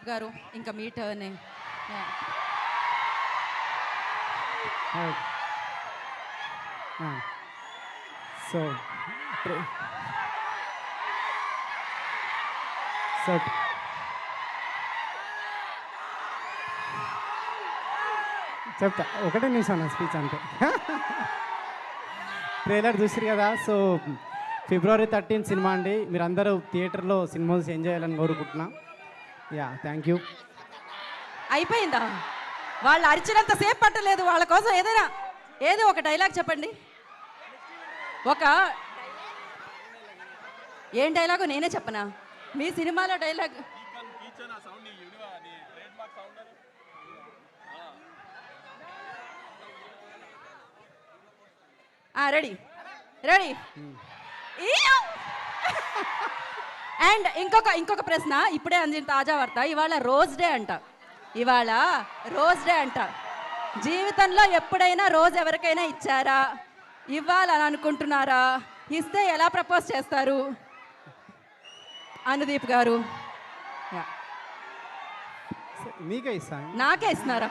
అనుదీప్ గారు ఇంకా మీ టర్నే. So so చెప్తా, ఒకటే నిమిషం నా స్పీచ్ అంతే. ట్రైలర్ చూసిరు కదా. సో February 13 సినిమా అండి. మీరందరూ థియేటర్లో సినిమా ఎంజాయ్ చేయాలని కోరుకుంటున్నా. Yeah, thank you. అయిపోయిందా? వాళ్ళు అరిచినంత సేపు పట్టలేదు. వాళ్ళ కోసం ఏదో ఒక డైలాగ్ చెప్పండి. ఏం డైలాగు నేనే చెప్పనా? మీ సినిమాలో డైలాగ్ రెడీ రెడీ. అండ్ ఇంకొక ప్రశ్న, ఇప్పుడే అందిన తాజా వార్త. ఇవాళ రోజ్ డే అంట. జీవితంలో ఎప్పుడైనా రోజ్ ఎవరికైనా ఇచ్చారా? ఇవ్వాలని అనుకుంటున్నారా? ఇస్తే ఎలా ప్రపోజ్ చేస్తారు? అనుదీప్ గారు మీకే ఇస్తాను. నాకే ఇస్తున్నారా?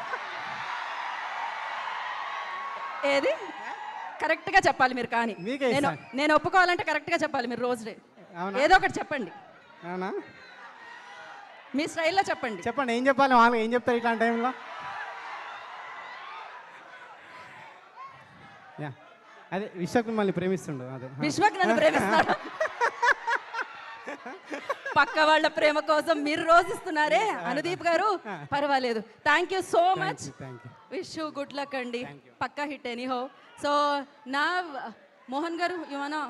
ఏది కరెక్ట్గా చెప్పాలి మీరు. కానీ నేను ఒప్పుకోవాలంటే కరెక్ట్గా చెప్పాలి మీరు. రోజ్ డే ఏదో ఒకటి చెప్పండి. అవునా? మీ స్టైల్లో చెప్పండి. ఏం చెప్పాలి? వాళ్ళు ఏం చెప్తారు ఇట్లాంటి టైంలో? యా, అదే విశ్వక్ మిమ్మల్ని ప్రేమిస్తుండు. అదే విశ్వక్ నన్ను ప్రేమిస్తాడు. పక్క వాళ్ళ ప్రేమ కోసం మీరు రోజిస్తున్నారే అనుదీప్ గారు. పర్వాలేదు. Thank you so much. Wish you good luck అండి. పక్కా హిట్ ఎనీ హో. సో నా మోహన్ గారు, యు వానా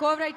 కో రైటర్